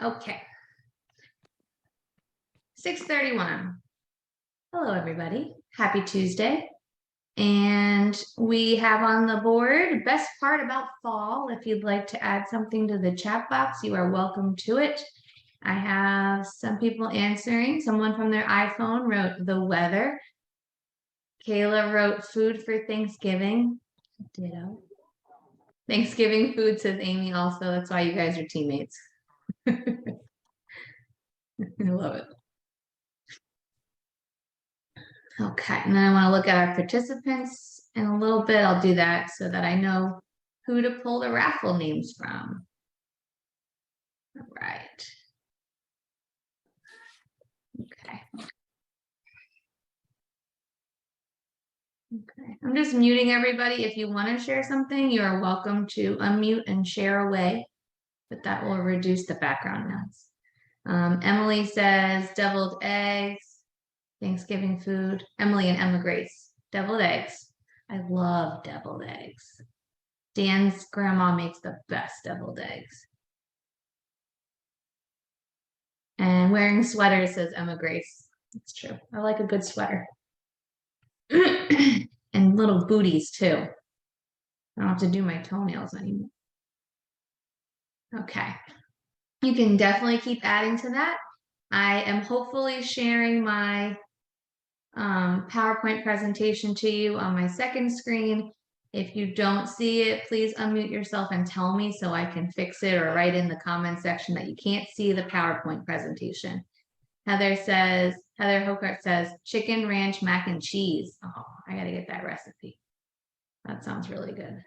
Okay. 6:31. Hello, everybody. Happy Tuesday. And we have on the board best part about fall. If you'd like to add something to the chat box, you are welcome to it. I have some people answering. Someone from their iPhone wrote the weather. Kayla wrote food for Thanksgiving. Ditto. Thanksgiving food, says Amy also. That's why you guys are teammates. I love it. Okay, and then I want to look at our participants in a little bit. I'll do that so that I know who to pull the raffle names from. All right. Okay. Okay, I'm just muting everybody. If you want to share something, you are welcome to unmute and share away, but that will reduce the background noise. Emily says deviled eggs, Thanksgiving food. Emily and Emma Grace, deviled eggs. I love deviled eggs. Dan's grandma makes the best deviled eggs. And wearing sweaters, says Emma Grace. It's true. I like a good sweater. And little booties too. I don't have to do my toenails anymore. Okay. You can definitely keep adding to that. I am hopefully sharing my PowerPoint presentation to you on my second screen. If you don't see it, please unmute yourself and tell me so I can fix it, or write in the comment section that you can't see the PowerPoint presentation. Heather Hokart says, chicken ranch mac and cheese. Oh, I gotta get that recipe. That sounds really good.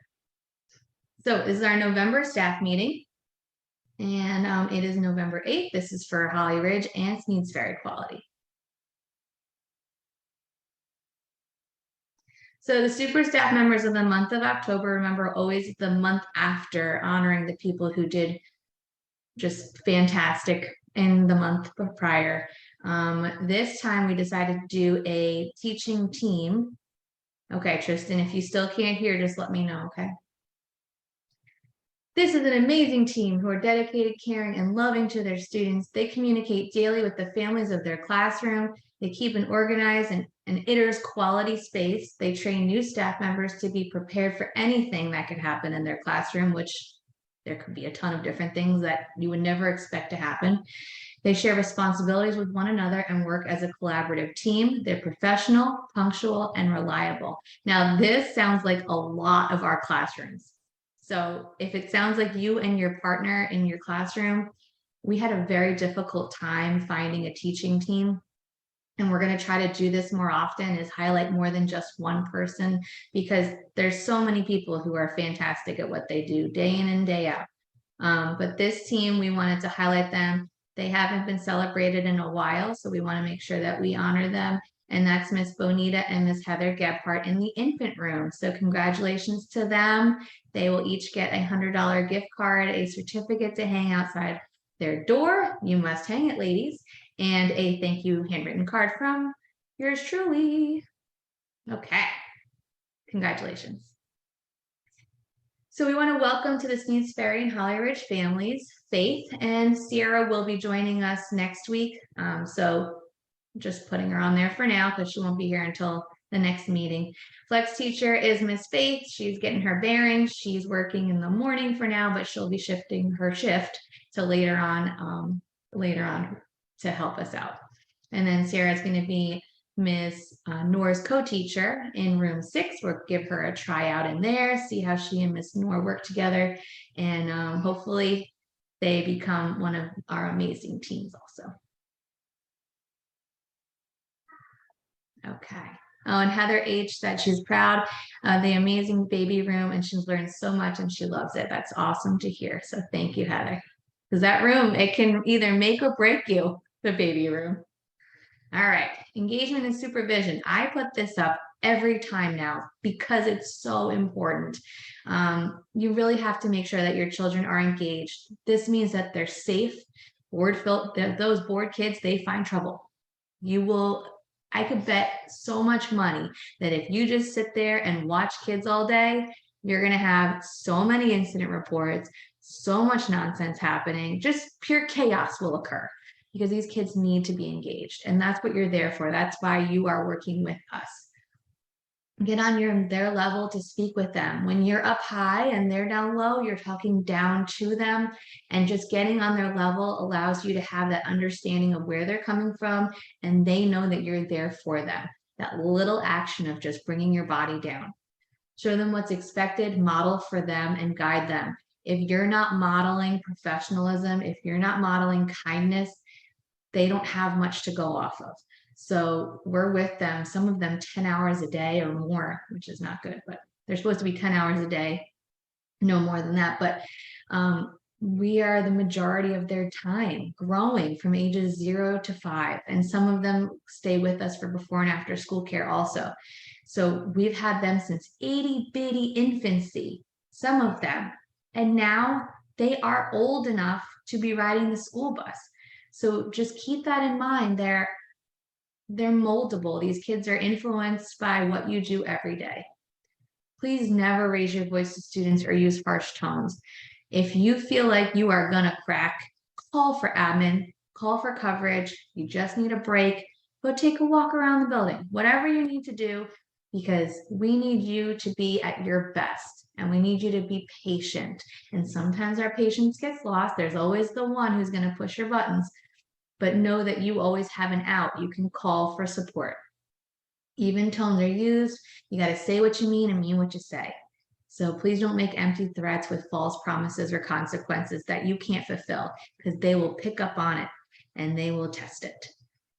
So this is our November staff meeting. And it is November 8th. This is for Holly Ridge and Sneads Ferry Quality. So the super staff members of the month of October, remember, always the month after, honoring the people who did just fantastic in the month prior. This time we decided to do a teaching team. Okay, Tristan, if you still can't hear, just let me know, okay? This is an amazing team who are dedicated, caring, and loving to their students. They communicate daily with the families of their classroom. They keep an organized and ITER's quality space. They train new staff members to be prepared for anything that could happen in their classroom, which there could be a ton of different things that you would never expect to happen. They share responsibilities with one another and work as a collaborative team. They're professional, punctual, and reliable. Now, this sounds like a lot of our classrooms. So if it sounds like you and your partner in your classroom, we had a very difficult time finding a teaching team. And we're going to try to do this more often, is highlight more than just one person, because there's so many people who are fantastic at what they do day in and day out. But this team, we wanted to highlight them. They haven't been celebrated in a while, so we want to make sure that we honor them. And that's Miss Bonita and Miss Heather Gebhardt in the infant room. So congratulations to them. They will each get a $100 gift card, a certificate to hang outside their door. You must hang it, ladies. And a thank you handwritten card from yours truly. Okay, congratulations. So we want to welcome to the Sneads Ferry and Holly Ridge families, Faith and Sierra will be joining us next week. So just putting her on there for now because she won't be here until the next meeting. Flex teacher is Miss Faith. She's getting her bearings. She's working in the morning for now, but she'll be shifting her shift to later on to help us out. And then Sarah's going to be Miss Noor's co-teacher in room 6. We'll give her a tryout in there, see how she and Miss Noor work together, and hopefully they become one of our amazing teams also. Okay. Oh, and Heather H said she's proud of the amazing baby room and she's learned so much and she loves it. That's awesome to hear. So thank you, Heather. Because that room, it can either make or break you, the baby room. All right, engagement and supervision. I put this up every time now because it's so important. You really have to make sure that your children are engaged. This means that they're safe. Those bored kids, they find trouble. I could bet so much money that if you just sit there and watch kids all day, you're going to have so many incident reports, so much nonsense happening, just pure chaos will occur because these kids need to be engaged. And that's what you're there for. That's why you are working with us. Get on their level to speak with them. When you're up high and they're down low, you're talking down to them, and just getting on their level allows you to have that understanding of where they're coming from, and they know that you're there for them. That little action of just bringing your body down. Show them what's expected, model for them, and guide them. If you're not modeling professionalism, if you're not modeling kindness, they don't have much to go off of. So we're with them, some of them 10 hours a day or more, which is not good, but they're supposed to be 10 hours a day, no more than that. But we are the majority of their time growing from ages 0 to 5. And some of them stay with us for before and after school care also. So we've had them since itty bitty infancy, some of them. And now they are old enough to be riding the school bus. So just keep that in mind. They're moldable. These kids are influenced by what you do every day. Please never raise your voice to students or use harsh tones. If you feel like you are gonna crack, call for admin, call for coverage. You just need a break. Go take a walk around the building, whatever you need to do, because we need you to be at your best and we need you to be patient. And sometimes our patience gets lost. There's always the one who's gonna push your buttons, but know that you always have an out. You can call for support. Even tones are used. You got to say what you mean and mean what you say. So please don't make empty threats with false promises or consequences that you can't fulfill, because they will pick up on it and they will test it.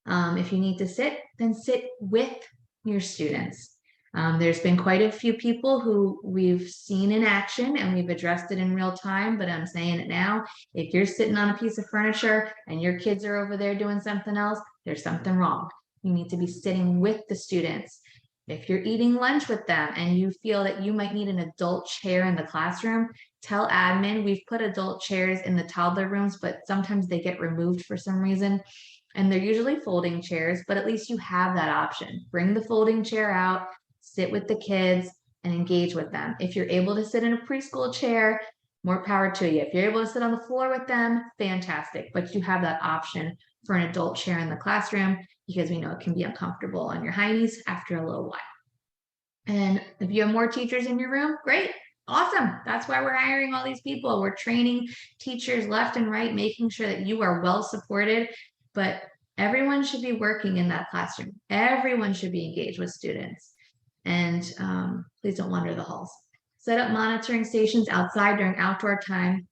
If you need to sit, then sit with your students. There's been quite a few people who we've seen in action and we've addressed it in real time, but I'm saying it now. If you're sitting on a piece of furniture and your kids are over there doing something else, there's something wrong. You need to be sitting with the students. If you're eating lunch with them and you feel that you might need an adult chair in the classroom, tell admin we've put adult chairs in the toddler rooms, but sometimes they get removed for some reason. And they're usually folding chairs, but at least you have that option. Bring the folding chair out, sit with the kids and engage with them. If you're able to sit in a preschool chair, more power to you. If you're able to sit on the floor with them, fantastic. But you have that option for an adult chair in the classroom, because we know it can be uncomfortable on your hiney's after a little while. And if you have more teachers in your room, great, awesome. That's why we're hiring all these people. We're training teachers left and right, making sure that you are well supported, but everyone should be working in that classroom. Everyone should be engaged with students. And please don't wander the halls. Set up monitoring stations outside during outdoor time.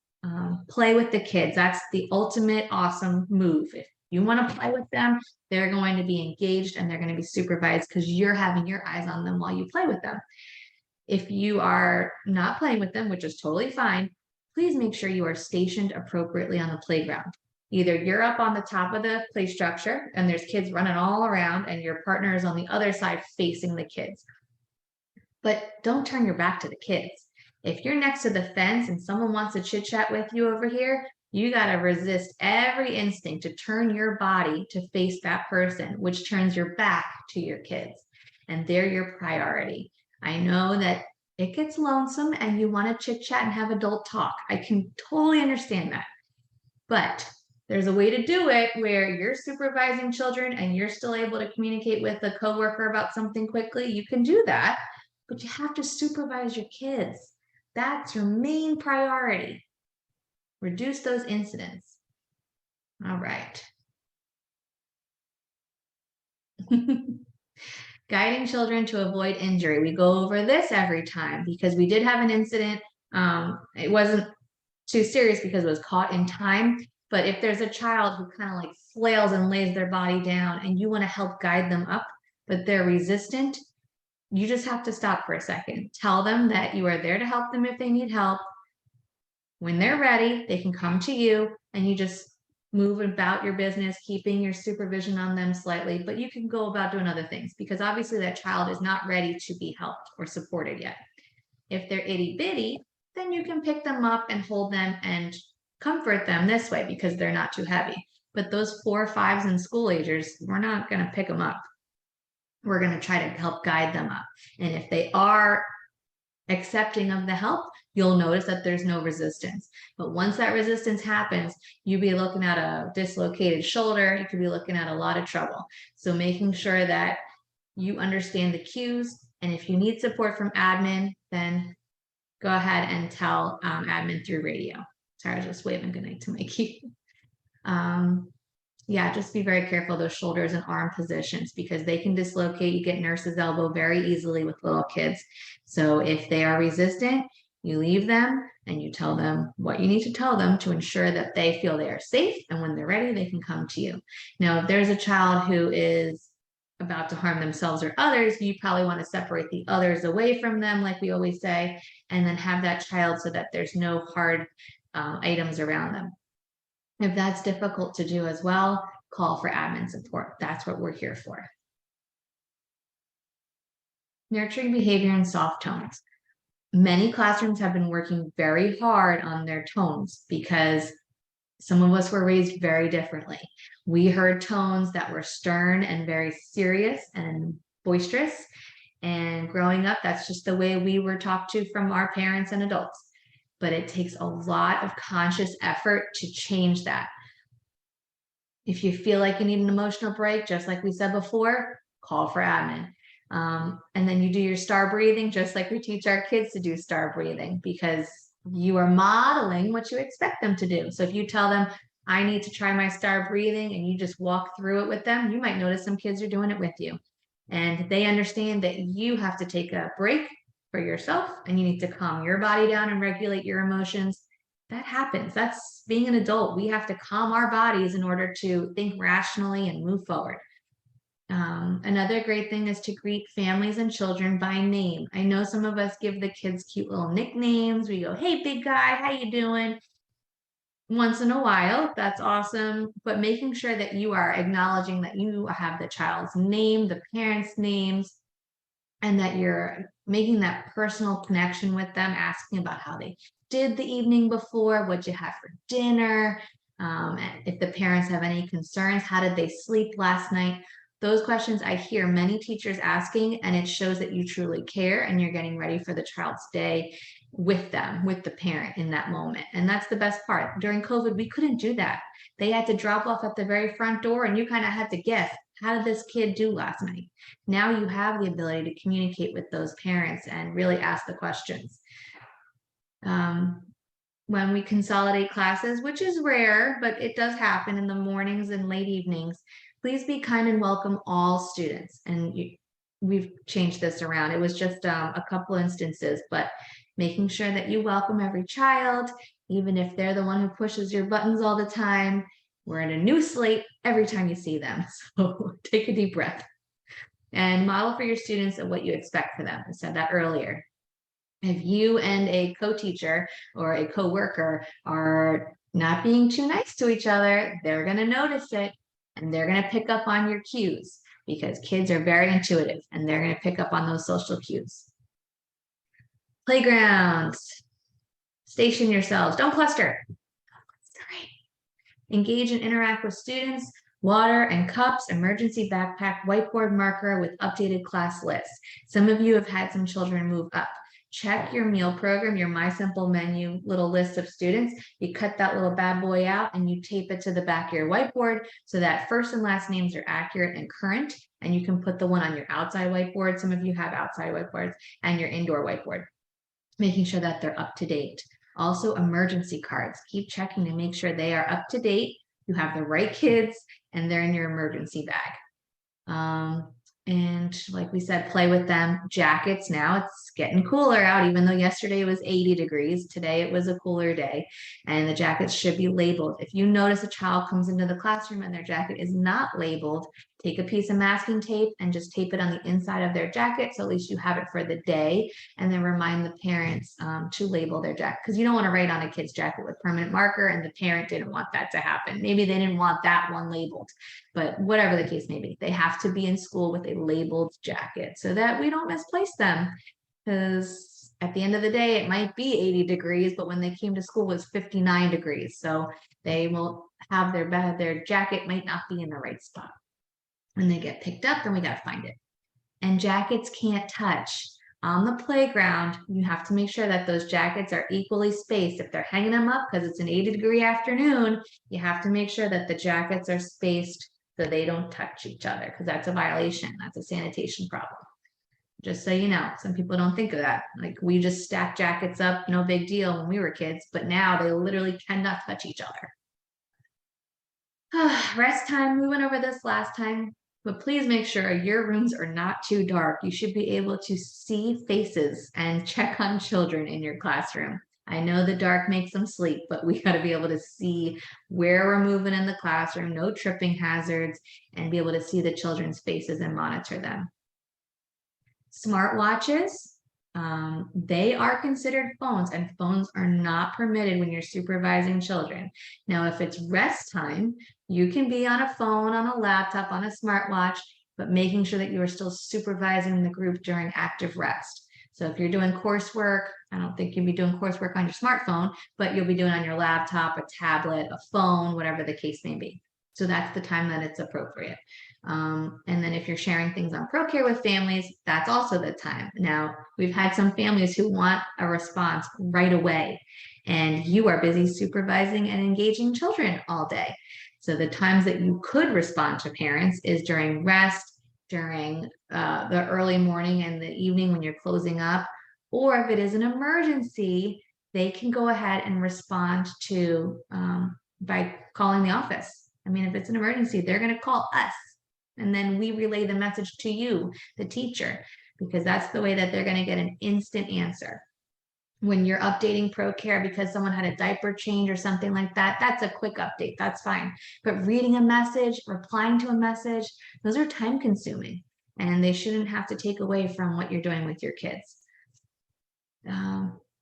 Play with the kids. That's the ultimate awesome move. If you want to play with them, they're going to be engaged and they're going to be supervised because you're having your eyes on them while you play with them. If you are not playing with them, which is totally fine, please make sure you are stationed appropriately on the playground. Either you're up on the top of the play structure and there's kids running all around and your partner is on the other side facing the kids. But don't turn your back to the kids. If you're next to the fence and someone wants to chit chat with you over here, you got to resist every instinct to turn your body to face that person, which turns your back to your kids. And they're your priority. I know that it gets lonesome and you want to chit chat and have adult talk. I can totally understand that. But there's a way to do it where you're supervising children and you're still able to communicate with a coworker about something quickly. You can do that, but you have to supervise your kids. That's your main priority. Reduce those incidents. All right. Guiding children to avoid injury. We go over this every time because we did have an incident. It wasn't too serious because it was caught in time. But if there's a child who kind of like flails and lays their body down and you want to help guide them up, but they're resistant, you just have to stop for a second. Tell them that you are there to help them if they need help. When they're ready, they can come to you and you just move about your business, keeping your supervision on them slightly, but you can go about doing other things because obviously that child is not ready to be helped or supported yet. If they're itty bitty, then you can pick them up and hold them and comfort them this way because they're not too heavy. But those 4 or 5s and school agers, we're not going to pick them up. We're going to try to help guide them up. And if they are accepting of the help, you'll notice that there's no resistance. But once that resistance happens, you'll be looking at a dislocated shoulder. You could be looking at a lot of trouble. So making sure that you understand the cues, and if you need support from admin, then go ahead and tell admin through radio. Sorry, I was just waving goodnight to my key. Yeah, just be very careful of those shoulders and arm positions because they can dislocate. You get nurse's elbow very easily with little kids. So if they are resistant, you leave them and you tell them what you need to tell them to ensure that they feel they are safe. And when they're ready, they can come to you. Now, if there's a child who is about to harm themselves or others, you probably want to separate the others away from them, like we always say, and then have that child so that there's no hard items around them. If that's difficult to do as well, call for admin support. That's what we're here for. Nurturing behavior and soft tones. Many classrooms have been working very hard on their tones because some of us were raised very differently. We heard tones that were stern and very serious and boisterous. And growing up, that's just the way we were talked to from our parents and adults. But it takes a lot of conscious effort to change that. If you feel like you need an emotional break, just like we said before, call for admin. And then you do your star breathing, just like we teach our kids to do star breathing, because you are modeling what you expect them to do. So if you tell them, I need to try my star breathing, and you just walk through it with them, you might notice some kids are doing it with you. And they understand that you have to take a break for yourself and you need to calm your body down and regulate your emotions. That happens. That's being an adult. We have to calm our bodies in order to think rationally and move forward. Another great thing is to greet families and children by name. I know some of us give the kids cute little nicknames. We go, hey, big guy, how you doing? Once in a while, that's awesome. But making sure that you are acknowledging that you have the child's name, the parents' names, and that you're making that personal connection with them, asking about how they did the evening before, what you had for dinner, if the parents have any concerns, how did they sleep last night? Those questions I hear many teachers asking, and it shows that you truly care and you're getting ready for the child's day with them, with the parent in that moment. And that's the best part. During COVID, we couldn't do that. They had to drop off at the very front door and you kind of had to guess, how did this kid do last night? Now you have the ability to communicate with those parents and really ask the questions. When we consolidate classes, which is rare, but it does happen in the mornings and late evenings, please be kind and welcome all students. And we've changed this around. It was just a couple instances, but making sure that you welcome every child, even if they're the one who pushes your buttons all the time. We're in a new slate every time you see them. So take a deep breath and model for your students of what you expect for them. I said that earlier. If you and a co-teacher or a co-worker are not being too nice to each other, they're going to notice it and they're going to pick up on your cues because kids are very intuitive and they're going to pick up on those social cues. Playgrounds. Station yourselves. Don't cluster. Engage and interact with students. Water and cups, emergency backpack, whiteboard marker with updated class lists. Some of you have had some children move up. Check your meal program, your My Simple Menu little list of students. You cut that little bad boy out and you tape it to the back of your whiteboard so that first and last names are accurate and current. And you can put the one on your outside whiteboard. Some of you have outside whiteboards and your indoor whiteboard, making sure that they're up to date. Also, emergency cards. Keep checking to make sure they are up to date. You have the right kids and they're in your emergency bag. And like we said, play with them. Jackets now, it's getting cooler out, even though yesterday it was 80 degrees. Today it was a cooler day and the jackets should be labeled. If you notice a child comes into the classroom and their jacket is not labeled, take a piece of masking tape and just tape it on the inside of their jacket. So at least you have it for the day, and then remind the parents to label their jacket, because you don't want to write on a kid's jacket with permanent marker and the parent didn't want that to happen. Maybe they didn't want that one labeled, but whatever the case may be, they have to be in school with a labeled jacket so that we don't misplace them. Because at the end of the day, it might be 80 degrees, but when they came to school, it was 59 degrees. So they will have their jacket might not be in the right spot. When they get picked up, then we got to find it. And jackets can't touch. On the playground, you have to make sure that those jackets are equally spaced. If they're hanging them up because it's an 80-degree afternoon, you have to make sure that the jackets are spaced so they don't touch each other, because that's a violation. That's a sanitation problem. Just so you know, some people don't think of that. Like, we just stack jackets up, no big deal when we were kids, but now they literally cannot touch each other. Rest time, we went over this last time, but please make sure your rooms are not too dark. You should be able to see faces and check on children in your classroom. I know the dark makes them sleep, but we got to be able to see where we're moving in the classroom, no tripping hazards, and be able to see the children's faces and monitor them. Smartwatches, they are considered phones, and phones are not permitted when you're supervising children. Now, if it's rest time, you can be on a phone, on a laptop, on a smartwatch, but making sure that you are still supervising the group during active rest. So if you're doing coursework, I don't think you'll be doing coursework on your smartphone, but you'll be doing on your laptop, a tablet, a phone, whatever the case may be. So that's the time that it's appropriate. And then if you're sharing things on ProCare with families, that's also the time. Now, we've had some families who want a response right away, and you are busy supervising and engaging children all day. So the times that you could respond to parents is during rest, during the early morning and the evening when you're closing up, or if it is an emergency, they can go ahead and respond to by calling the office. I mean, if it's an emergency, they're going to call us, and then we relay the message to you, the teacher, because that's the way that they're going to get an instant answer. When you're updating ProCare because someone had a diaper change or something like that, that's a quick update, that's fine. But reading a message, replying to a message, those are time consuming, and they shouldn't have to take away from what you're doing with your kids.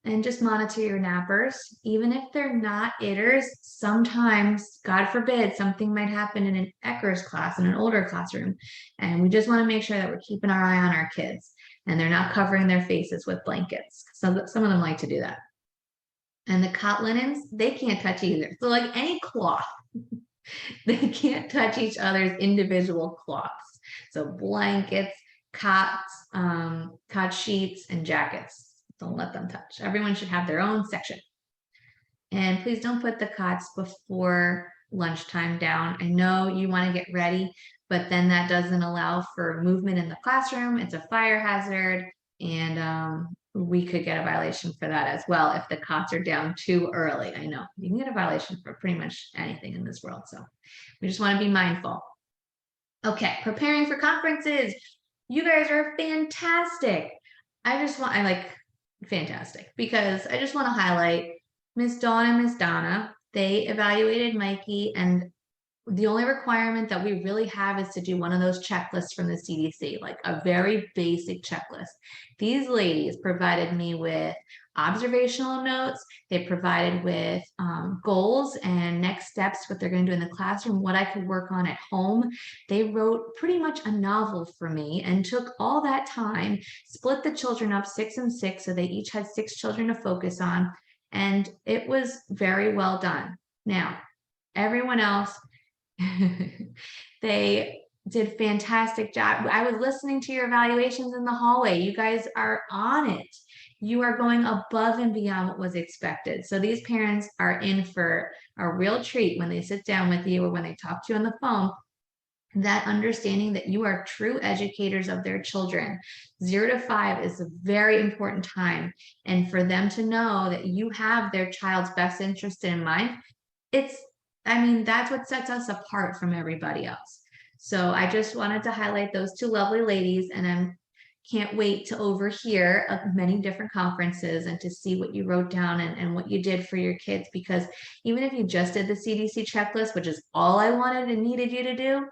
And just monitor your nappers. Even if they're not itters, sometimes, God forbid, something might happen in an Eckers class, in an older classroom. And we just want to make sure that we're keeping our eye on our kids and they're not covering their faces with blankets. Some of them like to do that. And the cot linens, they can't touch either. So like any cloth, they can't touch each other's individual cloths. So blankets, cots, cot sheets, and jackets. Don't let them touch. Everyone should have their own section. And please don't put the cots before lunchtime down. I know you want to get ready, but then that doesn't allow for movement in the classroom. It's a fire hazard, and we could get a violation for that as well if the cots are down too early. I know you can get a violation for pretty much anything in this world, so we just want to be mindful. Okay, preparing for conferences. You guys are fantastic. I like fantastic, because I just want to highlight Miss Dawn and Miss Donna. They evaluated Mikey, and the only requirement that we really have is to do one of those checklists from the CDC, like a very basic checklist. These ladies provided me with observational notes. They provided with goals and next steps, what they're going to do in the classroom, what I could work on at home. They wrote pretty much a novel for me and took all that time, split the children up 6 and 6, so they each had 6 children to focus on, and it was very well done. Now, everyone else, they did fantastic job. I was listening to your evaluations in the hallway. You guys are on it. You are going above and beyond what was expected. So these parents are in for a real treat when they sit down with you or when they talk to you on the phone. That understanding that you are true educators of their children. 0 to 5 is a very important time. And for them to know that you have their child's best interest in mind, that's what sets us apart from everybody else. So I just wanted to highlight those 2 lovely ladies, and I can't wait to overhear many different conferences and to see what you wrote down and what you did for your kids, because even if you just did the CDC checklist, which is all I wanted and needed you to do,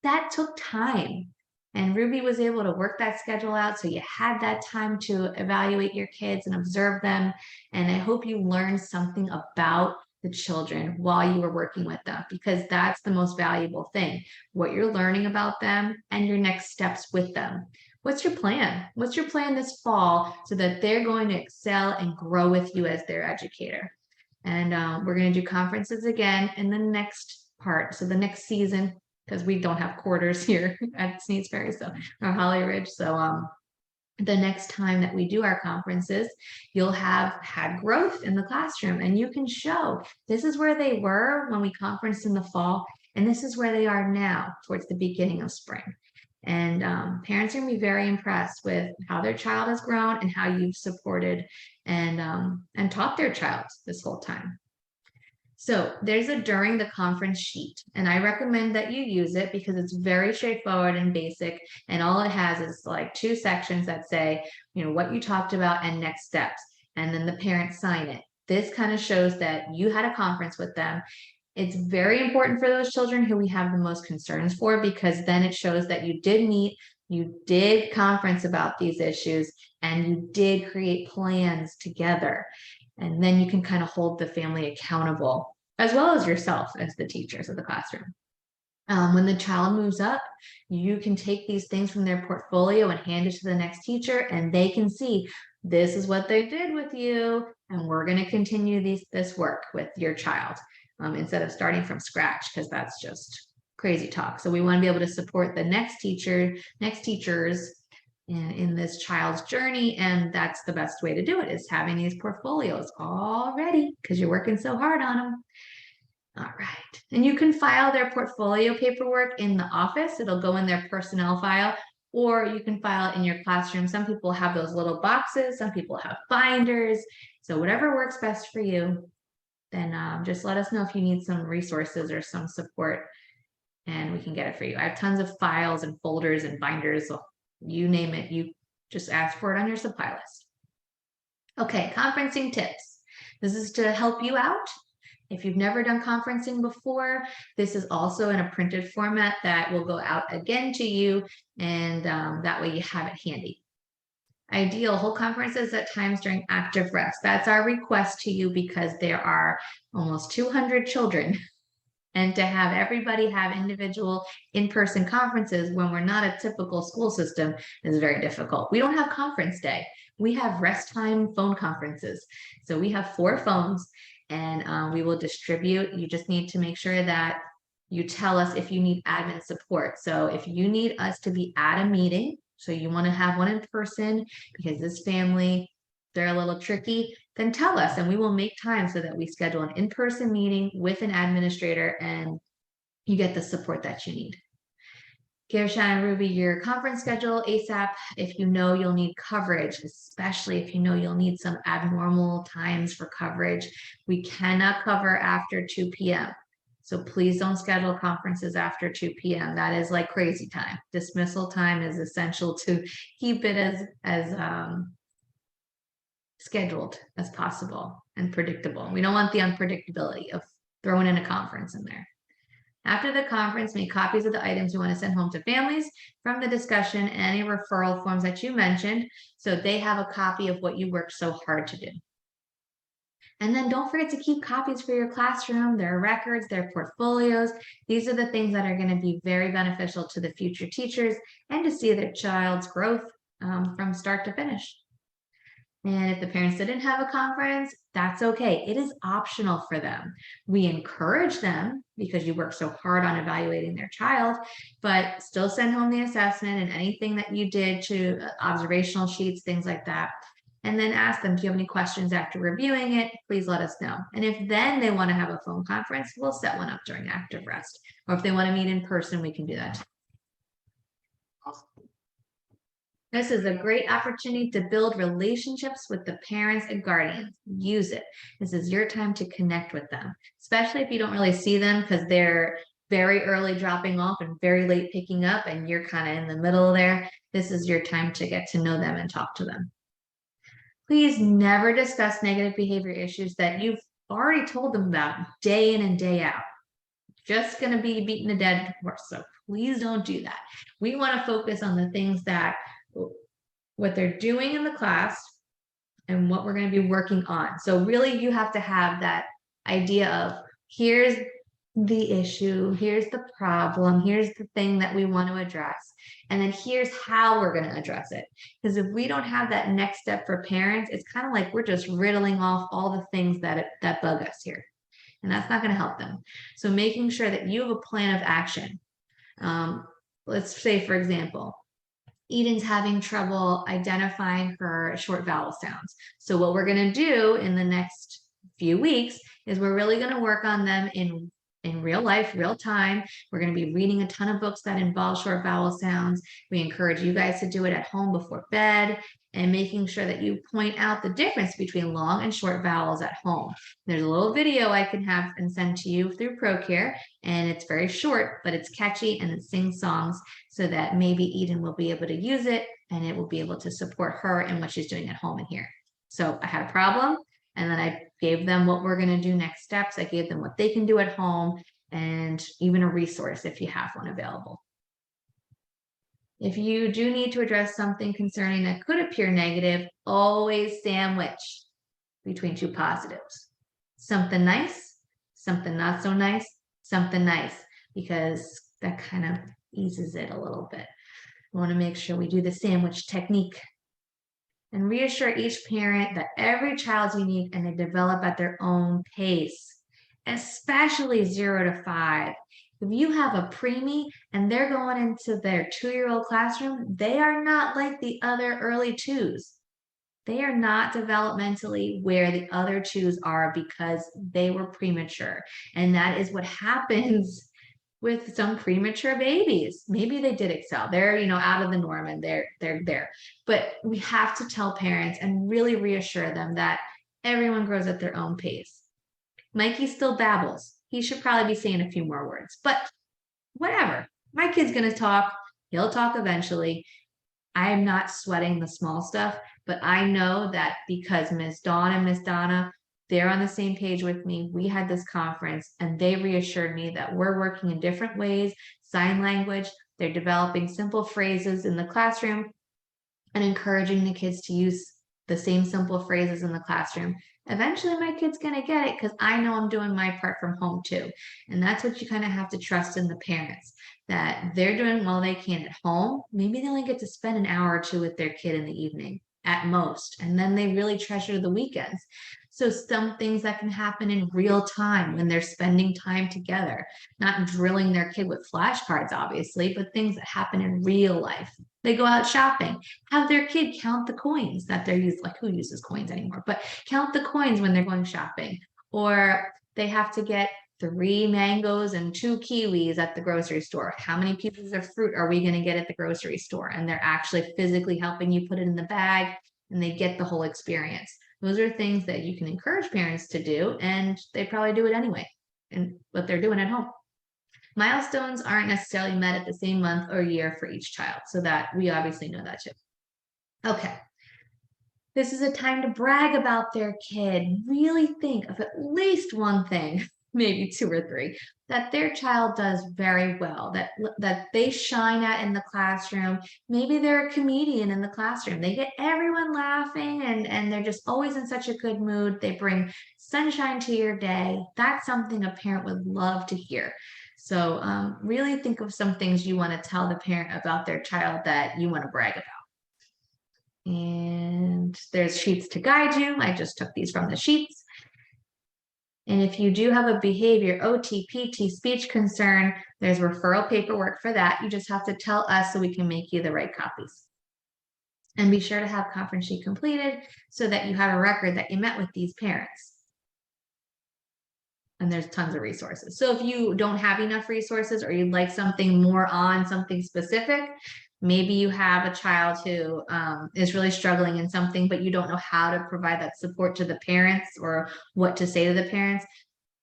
that took time. And Ruby was able to work that schedule out, so you had that time to evaluate your kids and observe them. And I hope you learned something about the children while you were working with them, because that's the most valuable thing, what you're learning about them and your next steps with them. What's your plan? What's your plan this fall so that they're going to excel and grow with you as their educator? And we're going to do conferences again in the next part, so the next season, because we don't have quarters here at Sneedsbury, so or Holly Ridge. So the next time that we do our conferences, you'll have had growth in the classroom, and you can show this is where they were when we conferenced in the fall, and this is where they are now towards the beginning of spring. And parents are going to be very impressed with how their child has grown and how you've supported and taught their child this whole time. So there's a during the conference sheet, and I recommend that you use it because it's very straightforward and basic. And all it has is like 2 sections that say, what you talked about and next steps. And then the parents sign it. This kind of shows that you had a conference with them. It's very important for those children who we have the most concerns for, because then it shows that you did meet, you did conference about these issues, and you did create plans together. And then you can kind of hold the family accountable, as well as yourself as the teachers of the classroom. When the child moves up, you can take these things from their portfolio and hand it to the next teacher, and they can see this is what they did with you, and we're going to continue this work with your child instead of starting from scratch, because that's just crazy talk. So we want to be able to support the next teachers in this child's journey, and that's the best way to do it, is having these portfolios all ready because you're working so hard on them. All right, and you can file their portfolio paperwork in the office. It'll go in their personnel file, or you can file it in your classroom. Some people have those little boxes, some people have binders, so whatever works best for you. Then just let us know if you need some resources or some support, and we can get it for you. I have tons of files and folders and binders, so you name it, you just ask for it on your supply list. Okay, conferencing tips. This is to help you out. If you've never done conferencing before, this is also in a printed format that will go out again to you, and that way you have it handy. Ideal, hold conferences at times during active rest. That's our request to you because there are almost 200 children. And to have everybody have individual in-person conferences when we're not a typical school system is very difficult. We don't have conference day. We have rest time phone conferences. So we have 4 phones, and we will distribute. You just need to make sure that you tell us if you need admin support. So if you need us to be at a meeting, so you want to have one in person because this family, they're a little tricky, then tell us and we will make time so that we schedule an in-person meeting with an administrator and you get the support that you need. Give Shannon Ruby your conference schedule ASAP if you know you'll need coverage, especially if you know you'll need some abnormal times for coverage. We cannot cover after 2 p.m. So please don't schedule conferences after 2 p.m. That is like crazy time. Dismissal time is essential to keep it as scheduled as possible and predictable. We don't want the unpredictability of throwing in a conference in there. After the conference, make copies of the items you want to send home to families from the discussion and any referral forms that you mentioned, so they have a copy of what you worked so hard to do. And then don't forget to keep copies for your classroom, their records, their portfolios. These are the things that are going to be very beneficial to the future teachers and to see their child's growth from start to finish. And if the parents didn't have a conference, that's okay. It is optional for them. We encourage them because you work so hard on evaluating their child, but still send home the assessment and anything that you did to observational sheets, things like that. And then ask them, do you have any questions after reviewing it? Please let us know. And if then they want to have a phone conference, we'll set one up during active rest. Or if they want to meet in person, we can do that. This is a great opportunity to build relationships with the parents and guardians. Use it. This is your time to connect with them, especially if you don't really see them because they're very early dropping off and very late picking up and you're kind of in the middle there. This is your time to get to know them and talk to them. Please never discuss negative behavior issues that you've already told them about day in and day out. Just going to be beating a dead horse. So please don't do that. We want to focus on the things that what they're doing in the class and what we're going to be working on. So really you have to have that idea of here's the issue, here's the problem, here's the thing that we want to address, and then here's how we're going to address it. Because if we don't have that next step for parents, it's kind of like we're just riddling off all the things that bug us here, and that's not going to help them. So making sure that you have a plan of action. Let's say, for example, Eden's having trouble identifying her short vowel sounds. So what we're going to do in the next few weeks is we're really going to work on them in real life, real time. We're going to be reading a ton of books that involve short vowel sounds. We encourage you guys to do it at home before bed and making sure that you point out the difference between long and short vowels at home. There's a little video I can have and send to you through ProCare, and it's very short, but it's catchy and it sings songs so that maybe Eden will be able to use it and it will be able to support her in what she's doing at home and here. So I had a problem, and then I gave them what we're going to do next steps. I gave them what they can do at home and even a resource if you have one available. If you do need to address something concerning that could appear negative, always sandwich between two positives. Something nice, something not so nice, something nice, because that kind of eases it a little bit. We want to make sure we do the sandwich technique and reassure each parent that every child's unique and they develop at their own pace, especially 0 to 5. If you have a preemie and they're going into their 2-year-old classroom, they are not like the other early 2s. They are not developmentally where the other 2s are because they were premature. And that is what happens with some premature babies. Maybe they did excel. They're, out of the norm and they're there. But we have to tell parents and really reassure them that everyone grows at their own pace. Mikey still babbles. He should probably be saying a few more words, but whatever. My kid's going to talk. He'll talk eventually. I am not sweating the small stuff, but I know that because Ms. Dawn and Ms. Donna, they're on the same page with me. We had this conference and they reassured me that we're working in different ways, sign language, they're developing simple phrases in the classroom and encouraging the kids to use the same simple phrases in the classroom. Eventually my kid's going to get it because I know I'm doing my part from home too. And that's what you kind of have to trust in the parents, that they're doing all they can at home. Maybe they only get to spend an hour or two with their kid in the evening at most, and then they really treasure the weekends. So some things that can happen in real time when they're spending time together, not drilling their kid with flashcards, obviously, but things that happen in real life. They go out shopping, have their kid count the coins that they're using, like who uses coins anymore, but count the coins when they're going shopping. Or they have to get 3 mangoes and 2 kiwis at the grocery store. How many pieces of fruit are we going to get at the grocery store? And they're actually physically helping you put it in the bag and they get the whole experience. Those are things that you can encourage parents to do, and they probably do it anyway, and what they're doing at home. Milestones aren't necessarily met at the same month or year for each child, so that we obviously know that too. Okay. This is a time to brag about their kid. Really think of at least one thing, maybe 2 or 3, that their child does very well, that they shine at in the classroom. Maybe they're a comedian in the classroom. They get everyone laughing and they're just always in such a good mood. They bring sunshine to your day. That's something a parent would love to hear. So really think of some things you want to tell the parent about their child that you want to brag about. And there's sheets to guide you. I just took these from the sheets. And if you do have a behavior, OT, PT, speech concern, there's referral paperwork for that. You just have to tell us so we can make you the right copies. And be sure to have conference sheet completed so that you have a record that you met with these parents. And there's tons of resources. So if you don't have enough resources or you'd like something more on something specific, maybe you have a child who is really struggling in something, but you don't know how to provide that support to the parents or what to say to the parents,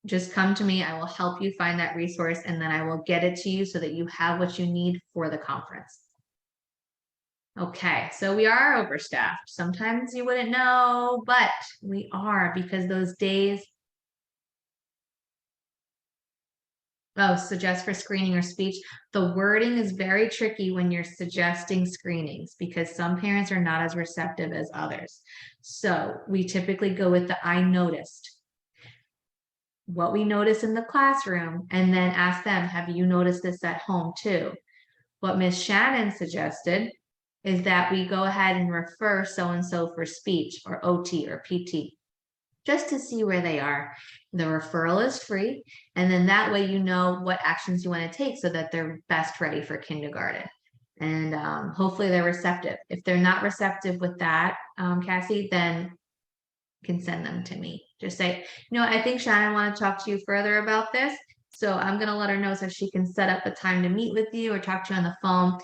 just come to me. I will help you find that resource and then I will get it to you so that you have what you need for the conference. Okay, so we are overstaffed. Sometimes you wouldn't know, but we are, because those days. Oh, suggest for screening or speech. The wording is very tricky when you're suggesting screenings because some parents are not as receptive as others. So we typically go with the I noticed. What we notice in the classroom, and then ask them, have you noticed this at home too? What Miss Shannon suggested is that we go ahead and refer so-and-so for speech or OT or PT, just to see where they are. The referral is free, and then that way you know what actions you want to take so that they're best ready for kindergarten. And hopefully they're receptive. If they're not receptive with that, Cassie, then you can send them to me. Just say, I think Shannon want to talk to you further about this. So I'm going to let her know so she can set up a time to meet with you or talk to you on the phone.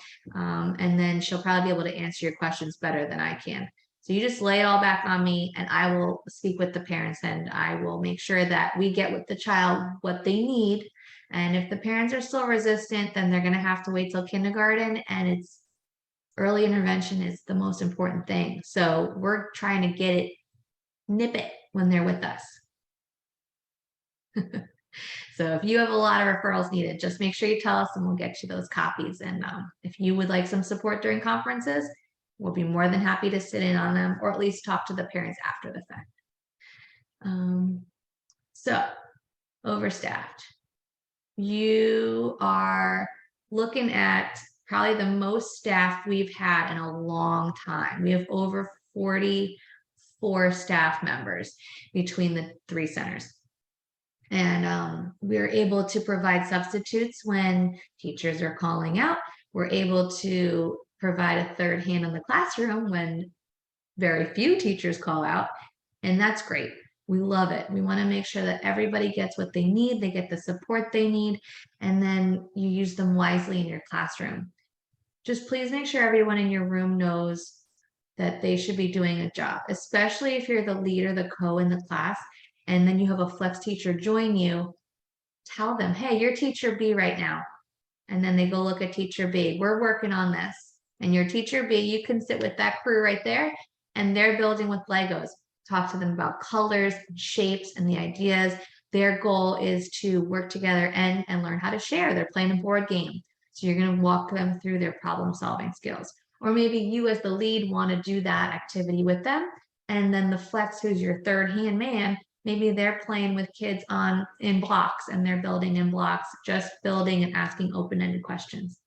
And then she'll probably be able to answer your questions better than I can. So you just lay it all back on me and I will speak with the parents and I will make sure that we get with the child what they need. And if the parents are still resistant, then they're going to have to wait till kindergarten, and early intervention is the most important thing. So we're trying to nip it when they're with us. So if you have a lot of referrals needed, just make sure you tell us and we'll get you those copies. And if you would like some support during conferences, we'll be more than happy to sit in on them or at least talk to the parents after the fact. So overstaffed. You are looking at probably the most staff we've had in a long time. We have over 44 staff members between the 3 centers. And we're able to provide substitutes when teachers are calling out. We're able to provide a third hand in the classroom when very few teachers call out. And that's great. We love it. We want to make sure that everybody gets what they need, they get the support they need, and then you use them wisely in your classroom. Just please make sure everyone in your room knows that they should be doing a job, especially if you're the lead or the co in the class, and then you have a flex teacher join you. Tell them, hey, you're teacher B right now. And then they go look at teacher B. We're working on this. And your teacher B, you can sit with that crew right there, and they're building with Legos. Talk to them about colors, shapes, and the ideas. Their goal is to work together and learn how to share. They're playing a board game. So you're going to walk them through their problem-solving skills. Or maybe you as the lead want to do that activity with them. And then the flex, who's your third-hand man, maybe they're playing with kids in blocks and they're building in blocks, just building and asking open-ended questions.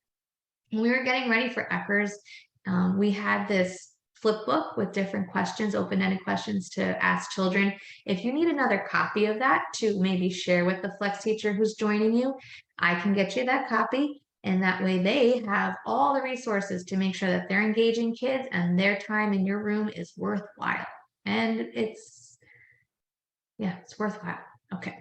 When we were getting ready for ECHRS, we had this flip book with different questions, open-ended questions to ask children. If you need another copy of that to maybe share with the flex teacher who's joining you, I can get you that copy. And that way they have all the resources to make sure that they're engaging kids and their time in your room is worthwhile. And it's worthwhile. Okay.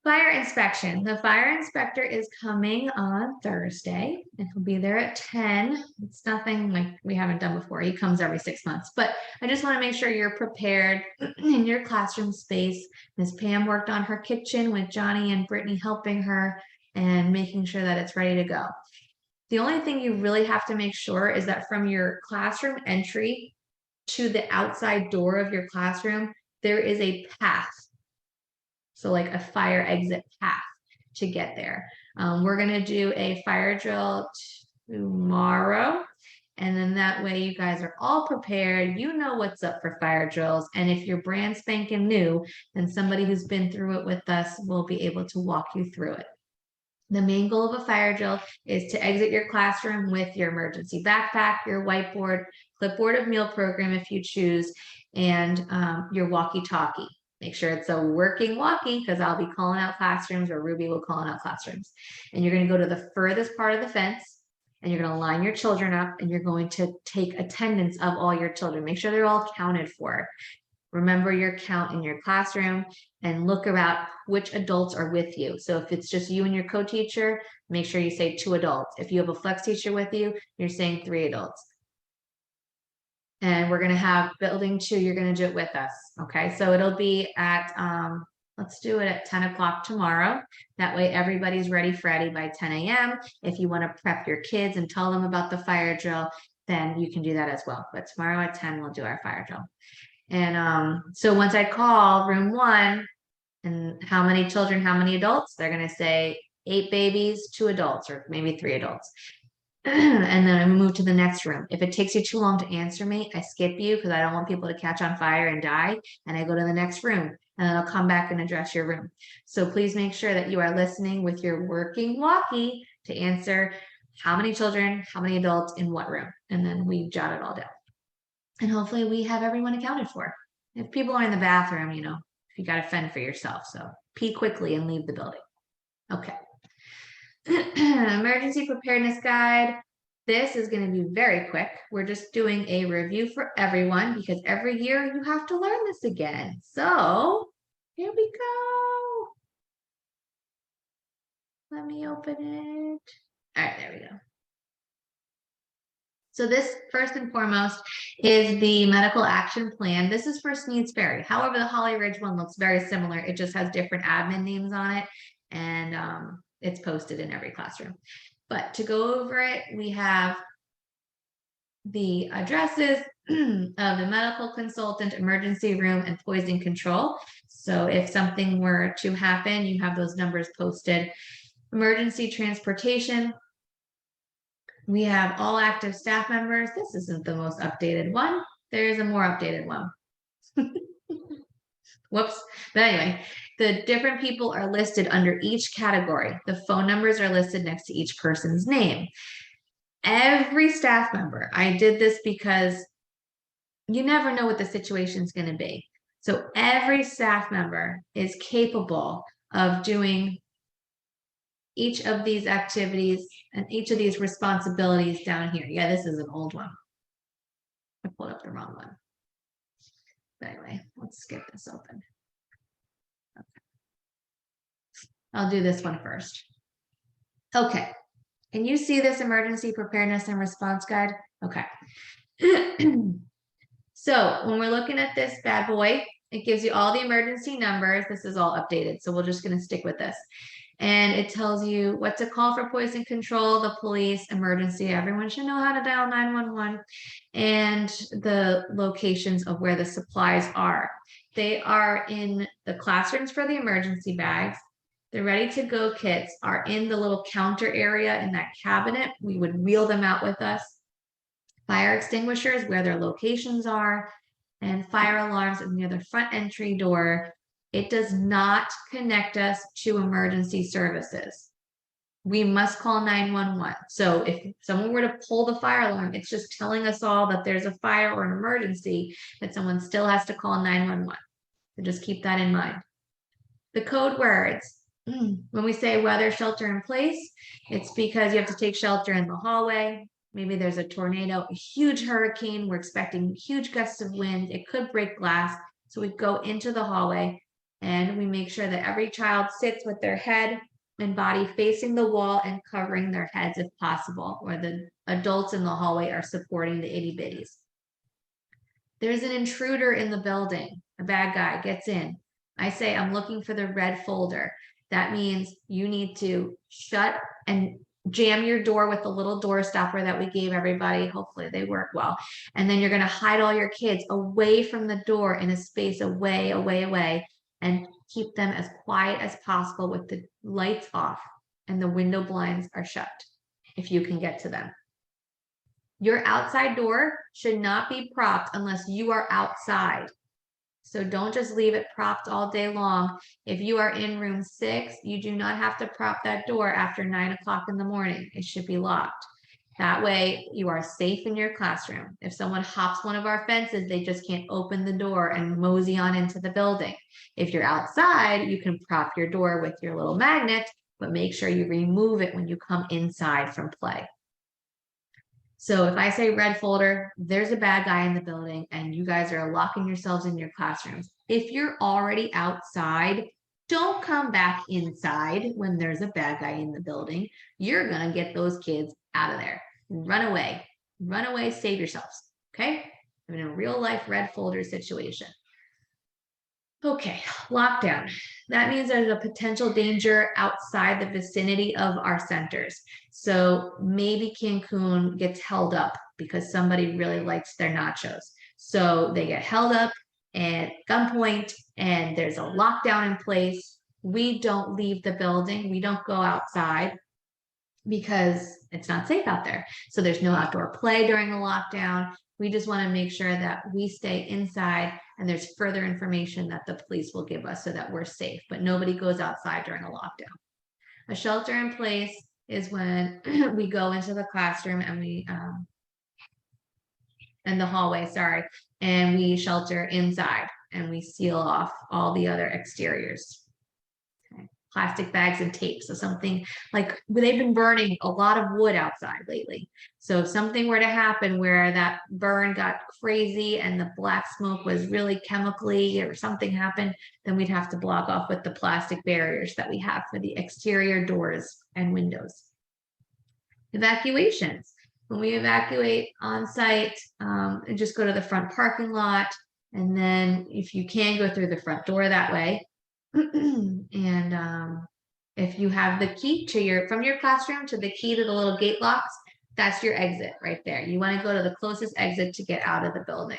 Fire inspection. The fire inspector is coming on Thursday and he'll be there at 10. It's nothing like we haven't done before. He comes every 6 months, but I just want to make sure you're prepared in your classroom space. Ms. Pam worked on her kitchen with Johnny and Brittany helping her and making sure that it's ready to go. The only thing you really have to make sure is that from your classroom entry to the outside door of your classroom, there is a path. So like a fire exit path to get there. We're going to do a fire drill tomorrow. And then that way you guys are all prepared. You know what's up for fire drills. And if you're brand spanking new, then somebody who's been through it with us will be able to walk you through it. The main goal of a fire drill is to exit your classroom with your emergency backpack, your whiteboard, clipboard of meal program if you choose, and your walkie-talkie. Make sure it's a working walkie because I'll be calling out classrooms or Ruby will call out classrooms. And you're going to go to the furthest part of the fence and you're going to line your children up and you're going to take attendance of all your children. Make sure they're all counted for. Remember your count in your classroom and look about which adults are with you. So if it's just you and your co-teacher, make sure you say 2 adults. If you have a flex teacher with you, you're saying 3 adults. And we're going to have building 2, you're going to do it with us. Okay, so it'll be at, let's do it at 10 o'clock tomorrow. That way everybody's ready Friday by 10 a.m. If you want to prep your kids and tell them about the fire drill, then you can do that as well. But tomorrow at 10, we'll do our fire drill. And so once I call room 1 and how many children, how many adults, they're going to say 8 babies, 2 adults, or maybe 3 adults. And then I move to the next room. If it takes you too long to answer me, I skip you because I don't want people to catch on fire and die. And I go to the next room and then I'll come back and address your room. So please make sure that you are listening with your working walkie to answer how many children, how many adults in what room. And then we jot it all down. And hopefully we have everyone accounted for. If people are in the bathroom, you got to fend for yourself. So pee quickly and leave the building. Okay. Emergency preparedness guide. This is going to be very quick. We're just doing a review for everyone because every year you have to learn this again. So here we go. Let me open it. All right, there we go. So this, first and foremost, is the medical action plan. This is for Sneads Ferry. However, the Holly Ridge one looks very similar. It just has different admin names on it, and it's posted in every classroom. But to go over it, we have the addresses of the medical consultant, emergency room, and poison control. So if something were to happen, you have those numbers posted. Emergency transportation. We have all active staff members. This isn't the most updated one. There is a more updated one. Whoops. But anyway, the different people are listed under each category. The phone numbers are listed next to each person's name. Every staff member, I did this because you never know what the situation is going to be. So every staff member is capable of doing each of these activities and each of these responsibilities down here. Yeah, this is an old one. I pulled up the wrong one. But anyway, let's skip this open. Okay. I'll do this one first. Okay. Can you see this emergency preparedness and response guide? Okay. So when we're looking at this bad boy, it gives you all the emergency numbers. This is all updated, so we're just going to stick with this. And it tells you what to call for poison control, the police, emergency. Everyone should know how to dial 911, and the locations of where the supplies are. They are in the classrooms for the emergency bags. The ready to go kits are in the little counter area in that cabinet. We would wheel them out with us. Fire extinguishers, where their locations are, and fire alarms near the front entry door. It does not connect us to emergency services. We must call 911. So if someone were to pull the fire alarm, it's just telling us all that there's a fire or an emergency, that someone still has to call 911. So just keep that in mind. The code words. When we say weather shelter in place, it's because you have to take shelter in the hallway. Maybe there's a tornado, a huge hurricane. We're expecting huge gusts of wind. It could break glass. So we go into the hallway and we make sure that every child sits with their head and body facing the wall and covering their heads if possible, or the adults in the hallway are supporting the itty bitties. There's an intruder in the building. A bad guy gets in. I say, I'm looking for the red folder. That means you need to shut and jam your door with the little door stopper that we gave everybody. Hopefully they work well. And then you're going to hide all your kids away from the door in a space away, and keep them as quiet as possible with the lights off and the window blinds are shut if you can get to them. Your outside door should not be propped unless you are outside. So don't just leave it propped all day long. If you are in room 6, you do not have to prop that door after 9 o'clock in the morning. It should be locked. That way you are safe in your classroom. If someone hops one of our fences, they just can't open the door and mosey on into the building. If you're outside, you can prop your door with your little magnet, but make sure you remove it when you come inside from play. So if I say red folder, there's a bad guy in the building and you guys are locking yourselves in your classrooms. If you're already outside, don't come back inside when there's a bad guy in the building. You're going to get those kids out of there. Run away, save yourselves. Okay? I'm in a real life red folder situation. Okay, lockdown. That means there's a potential danger outside the vicinity of our centers. So maybe Cancun gets held up because somebody really likes their nachos. So they get held up at gunpoint and there's a lockdown in place. We don't leave the building. We don't go outside because it's not safe out there. So there's no outdoor play during the lockdown. We just want to make sure that we stay inside and there's further information that the police will give us so that we're safe, but nobody goes outside during a lockdown. A shelter in place is when we go into the classroom and we, in the hallway, and we shelter inside and we seal off all the other exteriors. Okay. plastic bags and tape. So something like they've been burning a lot of wood outside lately. So if something were to happen where that burn got crazy and the black smoke was really chemically or something happened, then we'd have to block off with the plastic barriers that we have for the exterior doors and windows. Evacuations. When we evacuate on site, just go to the front parking lot. And then if you can go through the front door that way. And if you have the key to from your classroom to the key to the little gate locks, that's your exit right there. You want to go to the closest exit to get out of the building.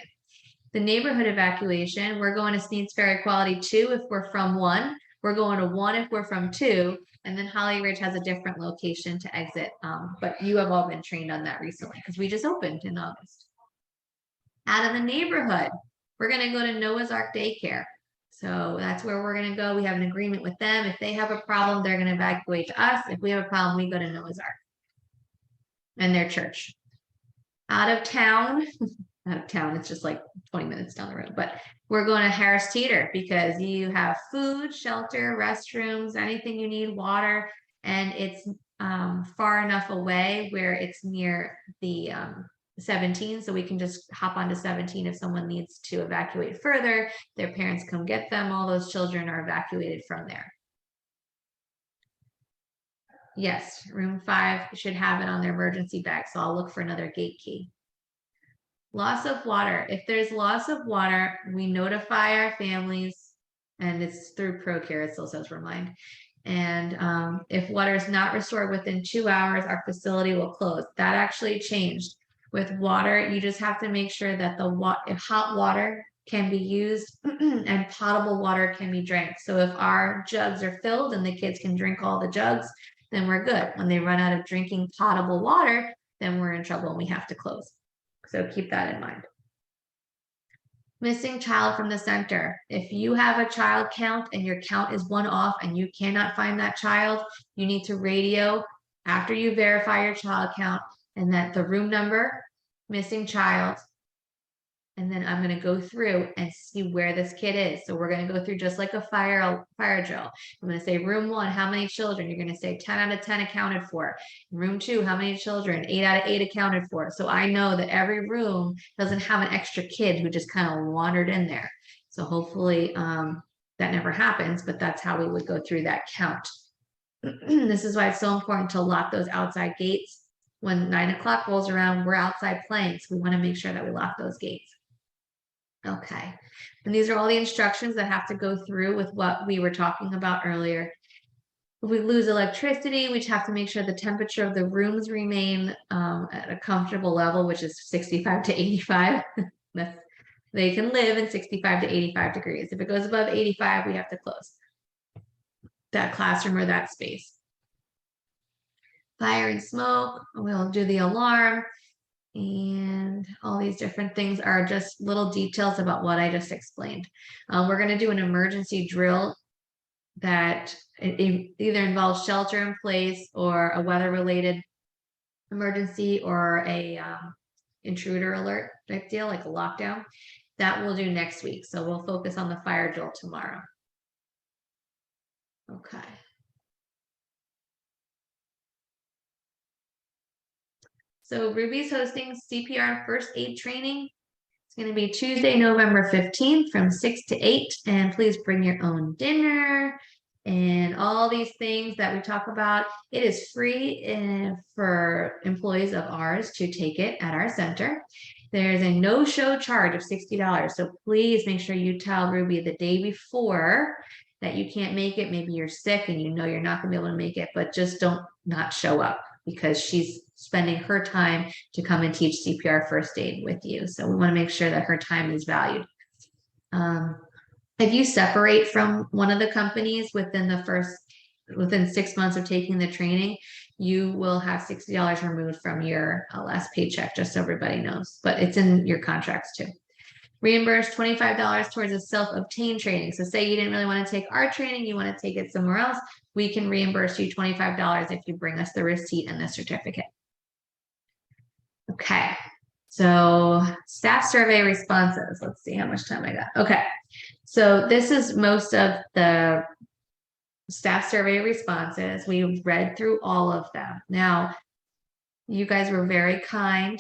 The neighborhood evacuation, we're going to Sneads Ferry Quality 2 if we're from 1. We're going to 1 if we're from 2. And then Holly Ridge has a different location to exit. But you have all been trained on that recently because we just opened in August. Out of the neighborhood, we're going to go to Noah's Ark Daycare. So that's where we're going to go. We have an agreement with them. If they have a problem, they're going to evacuate to us. If we have a problem, we go to Noah's Ark and their church. Out of town, it's just like 20 minutes down the road, but we're going to Harris Teeter because you have food, shelter, restrooms, anything you need, water, and it's far enough away where it's near the 17, so we can just hop onto 17 if someone needs to evacuate further. Their parents come get them. All those children are evacuated from there. Yes, room 5 should have it on their emergency bag, so I'll look for another gate key. Loss of water. If there's loss of water, we notify our families, and it's through ProCare, it still says remind. And if water is not restored within 2 hours, our facility will close. That actually changed. With water, you just have to make sure that if hot water can be used and potable water can be drank. So if our jugs are filled and the kids can drink all the jugs, then we're good. When they run out of drinking potable water, then we're in trouble and we have to close. So keep that in mind. Missing child from the center. If you have a child count and your count is 1 off and you cannot find that child, you need to radio after you verify your child count and that the room number, missing child, and then I'm going to go through and see where this kid is. So we're going to go through just like a fire drill. I'm going to say room 1, how many children? You're going to say 10 out of 10 accounted for. Room 2, how many children? 8 out of 8 accounted for. So I know that every room doesn't have an extra kid who just kind of wandered in there. So hopefully that never happens, but that's how we would go through that count. This is why it's so important to lock those outside gates. When 9 o'clock rolls around, we're outside playing. So we want to make sure that we lock those gates. Okay, and these are all the instructions that have to go through with what we were talking about earlier. If we lose electricity, we have to make sure the temperature of the rooms remain at a comfortable level, which is 65 to 85. They can live in 65 to 85 degrees. If it goes above 85, we have to close that classroom or that space. Fire and smoke, we'll do the alarm. And all these different things are just little details about what I just explained. We're going to do an emergency drill that it either involves shelter in place or a weather-related emergency or a intruder alert type deal, like a lockdown. That we'll do next week. So we'll focus on the fire drill tomorrow. Okay. So Ruby's hosting CPR first aid training. It's going to be Tuesday, November 15th from 6 to 8. And please bring your own dinner and all these things that we talk about. It is free for employees of ours to take it at our center. There's a no-show charge of $60. So please make sure you tell Ruby the day before that you can't make it. Maybe you're sick and you know you're not going to be able to make it, but just don't not show up because she's spending her time to come and teach CPR first aid with you. So we want to make sure that her time is valued. If you separate from one of the companies within 6 months of taking the training, you will have $60 removed from your last paycheck, just so everybody knows, but it's in your contracts too. Reimburse $25 towards a self-obtained training. So say you didn't really want to take our training, you want to take it somewhere else, we can reimburse you $25 if you bring us the receipt and the certificate. Okay, so staff survey responses. Let's see how much time I got. Okay, so this is most of the staff survey responses. We read through all of them. Now, you guys were very kind,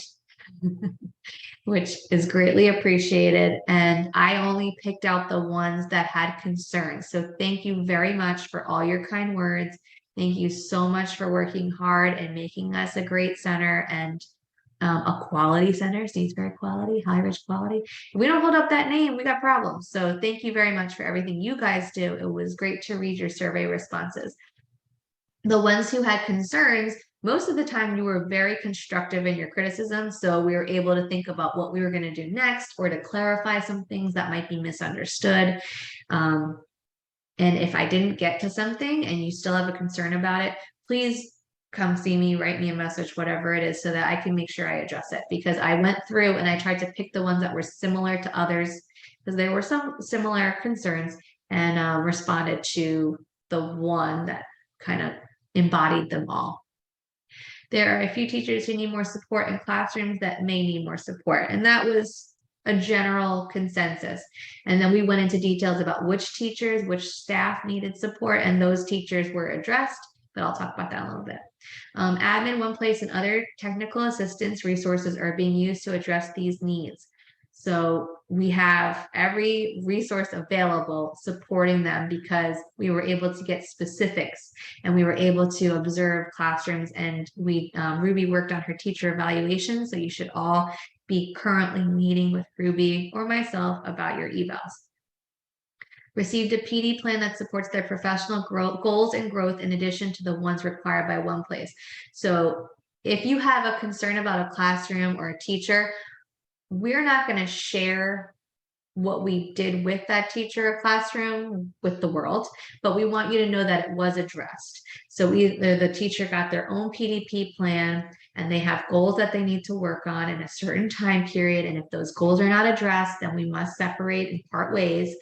which is greatly appreciated. And I only picked out the ones that had concerns. So thank you very much for all your kind words. Thank you so much for working hard and making us a great center and a quality center, Sainsbury quality, high rich quality. If we don't hold up that name, we got problems. So thank you very much for everything you guys do. It was great to read your survey responses. The ones who had concerns, most of the time you were very constructive in your criticism. So we were able to think about what we were going to do next or to clarify some things that might be misunderstood. And if I didn't get to something and you still have a concern about it, please come see me, write me a message, whatever it is, so that I can make sure I address it. Because I went through and I tried to pick the ones that were similar to others, because there were some similar concerns, and responded to the one that kind of embodied them all. There are a few teachers who need more support in classrooms that may need more support. And that was a general consensus. And then we went into details about which teachers, which staff needed support, and those teachers were addressed, but I'll talk about that in a little bit. Admin, one place, and other technical assistance resources are being used to address these needs. So we have every resource available supporting them, because we were able to get specifics and we were able to observe classrooms, and Ruby worked on her teacher evaluation. So you should all be currently meeting with Ruby or myself about your evals. Received a PD plan that supports their professional goals and growth in addition to the ones required by one place. So if you have a concern about a classroom or a teacher, we're not going to share what we did with that teacher or classroom with the world, but we want you to know that it was addressed. So either the teacher got their own PDP plan and they have goals that they need to work on in a certain time period. And if those goals are not addressed, then we must separate and part ways.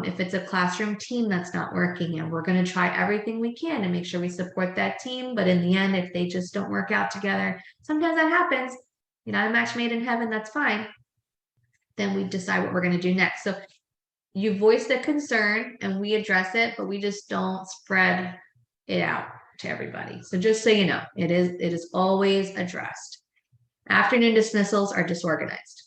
If it's a classroom team that's not working, and we're going to try everything we can to make sure we support that team. But in the end, if they just don't work out together, sometimes that happens. You know, a match made in heaven, that's fine. Then we decide what we're going to do next. So you voice the concern and we address it, but we just don't spread it out to everybody. So just so you know, it is always addressed. Afternoon dismissals are disorganized.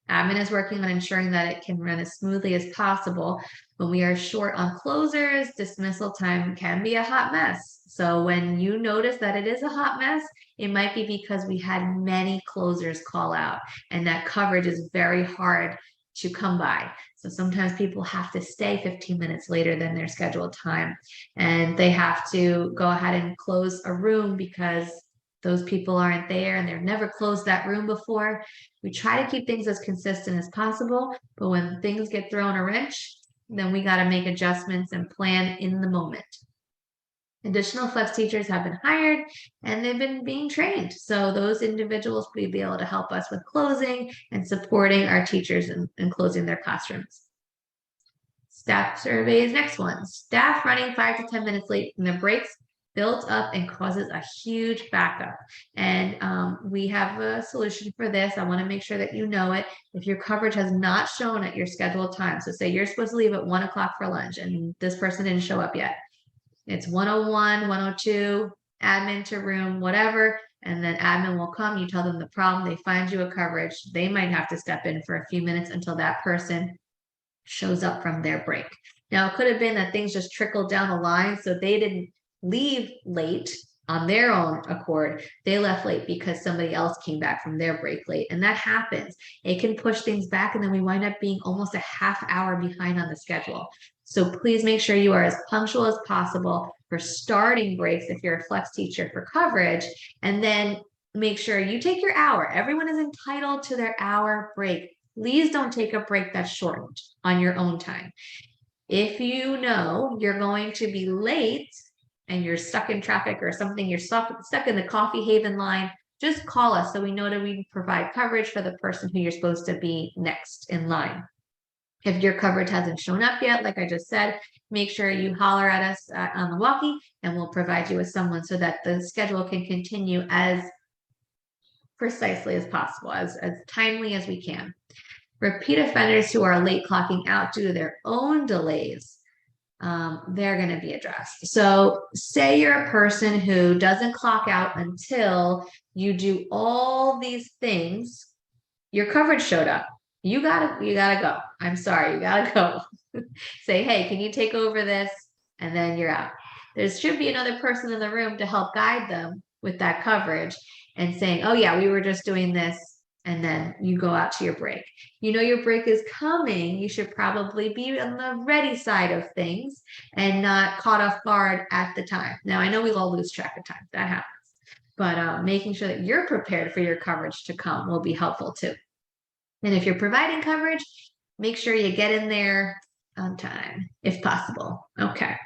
Admin is working on ensuring that it can run as smoothly as possible. When we are short on closers, dismissal time can be a hot mess. So when you notice that it is a hot mess, it might be because we had many closers call out, and that coverage is very hard to come by. So sometimes people have to stay 15 minutes later than their scheduled time, and they have to go ahead and close a room because those people aren't there and they've never closed that room before. We try to keep things as consistent as possible, but when things get thrown a wrench, then we got to make adjustments and plan in the moment. Additional flex teachers have been hired and they've been being trained. So those individuals will be able to help us with closing and supporting our teachers in closing their classrooms. Staff surveys, next one. Staff running 5 to 10 minutes late from their breaks built up and causes a huge backup. And we have a solution for this. I want to make sure that you know it. If your coverage has not shown at your scheduled time, so say you're supposed to leave at 1 o'clock for lunch and this person didn't show up yet. It's 101, 102, admin to room, whatever. And then admin will come, you tell them the problem, they find you a coverage. They might have to step in for a few minutes until that person shows up from their break. Now, it could have been that things just trickled down the line, so they didn't leave late on their own accord. They left late because somebody else came back from their break late, and that happens. It can push things back, and then we wind up being almost a half hour behind on the schedule. So please make sure you are as punctual as possible for starting breaks if you're a flex teacher for coverage, and then make sure you take your hour. Everyone is entitled to their hour break. Please don't take a break that's shortened on your own time. If you know you're going to be late and you're stuck in traffic or something, you're stuck in the Coffee Haven line, just call us so we know that we provide coverage for the person who you're supposed to be next in line. If your coverage hasn't shown up yet, like I just said, make sure you holler at us on the walkie and we'll provide you with someone so that the schedule can continue as precisely as possible, as timely as we can. Repeat offenders who are late clocking out due to their own delays. they're going to be addressed. So say you're a person who doesn't clock out until you do all these things, your coverage showed up. You gotta go. I'm sorry, you gotta go. Say, hey, can you take over this? And then you're out. There should be another person in the room to help guide them with that coverage and saying, oh yeah, we were just doing this. And then you go out to your break. You know your break is coming. You should probably be on the ready side of things and not caught off guard at the time. Now, I know we all lose track of time. That happens. But making sure that you're prepared for your coverage to come will be helpful too. And if you're providing coverage, make sure you get in there on time, if possible. Okay.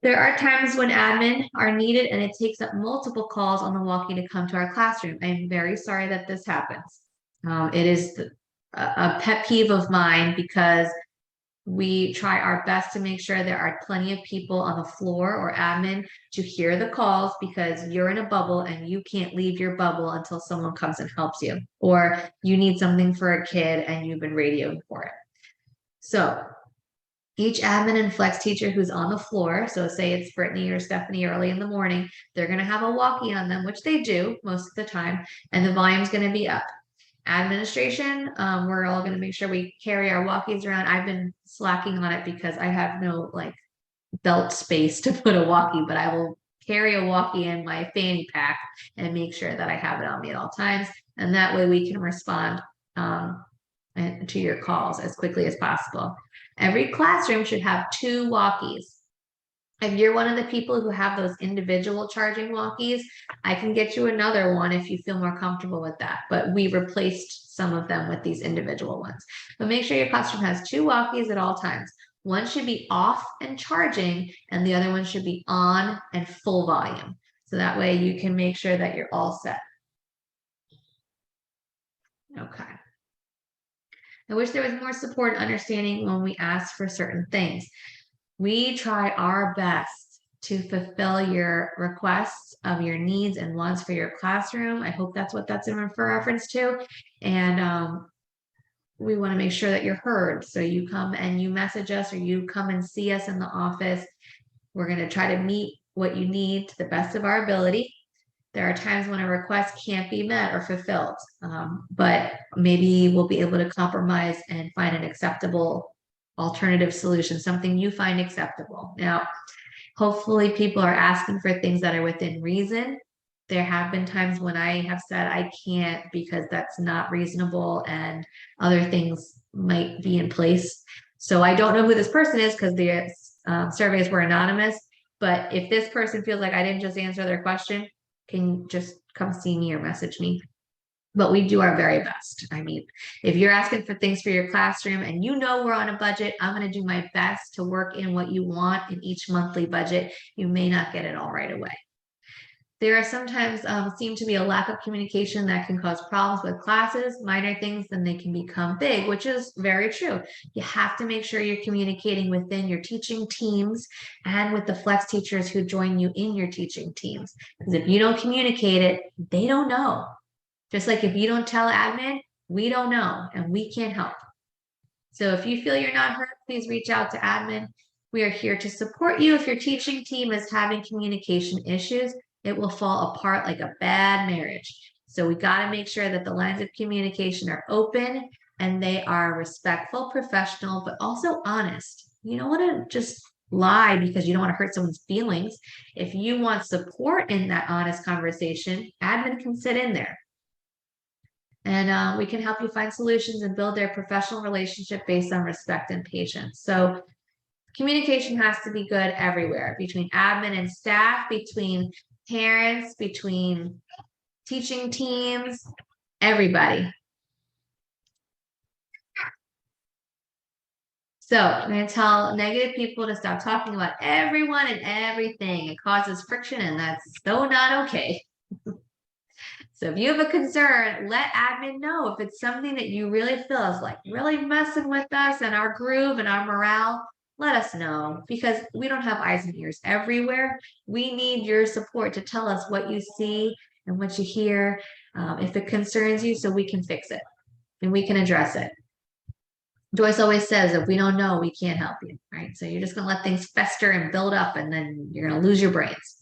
There are times when admin are needed and it takes up multiple calls on the walkie to come to our classroom. I'm very sorry that this happens. It is a pet peeve of mine because we try our best to make sure there are plenty of people on the floor or admin to hear the calls because you're in a bubble and you can't leave your bubble until someone comes and helps you, or you need something for a kid and you've been radioing for it. So each admin and flex teacher who's on the floor, so say it's Brittany or Stephanie early in the morning, they're going to have a walkie on them, which they do most of the time, and the volume's going to be up. Administration, we're all going to make sure we carry our walkies around. I've been slacking on it because I have no like belt space to put a walkie, but I will carry a walkie in my fanny pack and make sure that I have it on me at all times. And that way we can respond to your calls as quickly as possible. Every classroom should have 2 walkies. If you're one of the people who have those individual charging walkies, I can get you another one if you feel more comfortable with that. But we replaced some of them with these individual ones. But make sure your classroom has 2 walkies at all times. One should be off and charging, and the other one should be on and full volume. So that way you can make sure that you're all set. Okay. I wish there was more support and understanding when we ask for certain things. We try our best to fulfill your requests of your needs and wants for your classroom. I hope that's what that's in reference to. And we want to make sure that you're heard. So you come and you message us or you come and see us in the office. We're going to try to meet what you need to the best of our ability. There are times when a request can't be met or fulfilled, but maybe we'll be able to compromise and find an acceptable alternative solution, something you find acceptable. Now, hopefully people are asking for things that are within reason. There have been times when I have said I can't because that's not reasonable and other things might be in place. So I don't know who this person is because the surveys were anonymous, but if this person feels like I didn't just answer their question, can just come see me or message me. But we do our very best. I mean, if you're asking for things for your classroom and you know we're on a budget, I'm going to do my best to work in what you want in each monthly budget. You may not get it all right away. There are sometimes seem to be a lack of communication that can cause problems with classes, minor things, then they can become big, which is very true. You have to make sure you're communicating within your teaching teams and with the flex teachers who join you in your teaching teams. Because if you don't communicate it, they don't know. Just like if you don't tell admin, we don't know and we can't help. So if you feel you're not heard, please reach out to admin. We are here to support you. If your teaching team is having communication issues, it will fall apart like a bad marriage. So we got to make sure that the lines of communication are open and they are respectful, professional, but also honest. You don't want to just lie because you don't want to hurt someone's feelings. If you want support in that honest conversation, admin can sit in there. And we can help you find solutions and build their professional relationship based on respect and patience. So communication has to be good everywhere, between admin and staff, between parents, between teaching teams, everybody. So I'm going to tell negative people to stop talking about everyone and everything. It causes friction and that's so not okay. So if you have a concern, let admin know. If it's something that you really feel is like really messing with us and our groove and our morale, let us know, because we don't have eyes and ears everywhere. We need your support to tell us what you see and what you hear, if it concerns you, so we can fix it and we can address it. Joyce always says, if we don't know, we can't help you, right? So you're just going to let things fester and build up, and then you're going to lose your brains.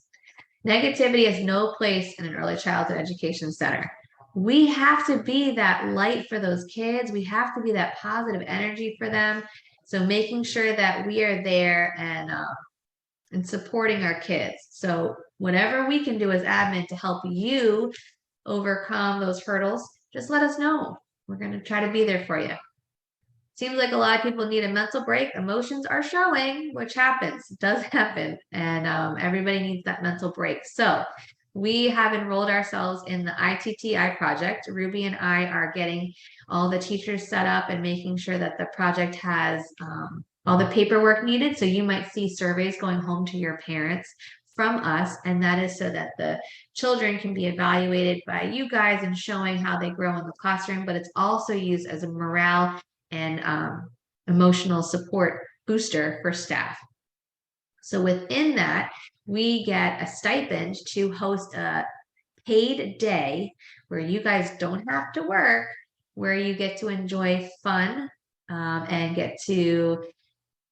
Negativity has no place in an early childhood education center. We have to be that light for those kids. We have to be that positive energy for them. So making sure that we are there and supporting our kids. So whatever we can do as admin to help you overcome those hurdles, just let us know. We're going to try to be there for you. Seems like a lot of people need a mental break. Emotions are showing, which happens, does happen. And everybody needs that mental break. So we have enrolled ourselves in the ITTI project. Ruby and I are getting all the teachers set up and making sure that the project has all the paperwork needed. So you might see surveys going home to your parents from us, and that is so that the children can be evaluated by you guys and showing how they grow in the classroom, but it's also used as a morale and emotional support booster for staff. So within that, we get a stipend to host a paid day where you guys don't have to work, where you get to enjoy fun and get to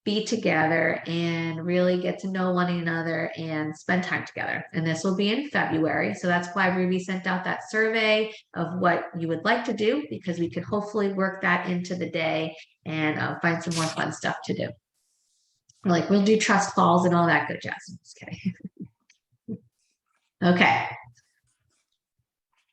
be together and really get to know one another and spend time together. And this will be in February. So that's why Ruby sent out that survey of what you would like to do, because we could hopefully work that into the day and find some more fun stuff to do. Like we'll do trust falls and all that good jazz. I'm just kidding. Okay.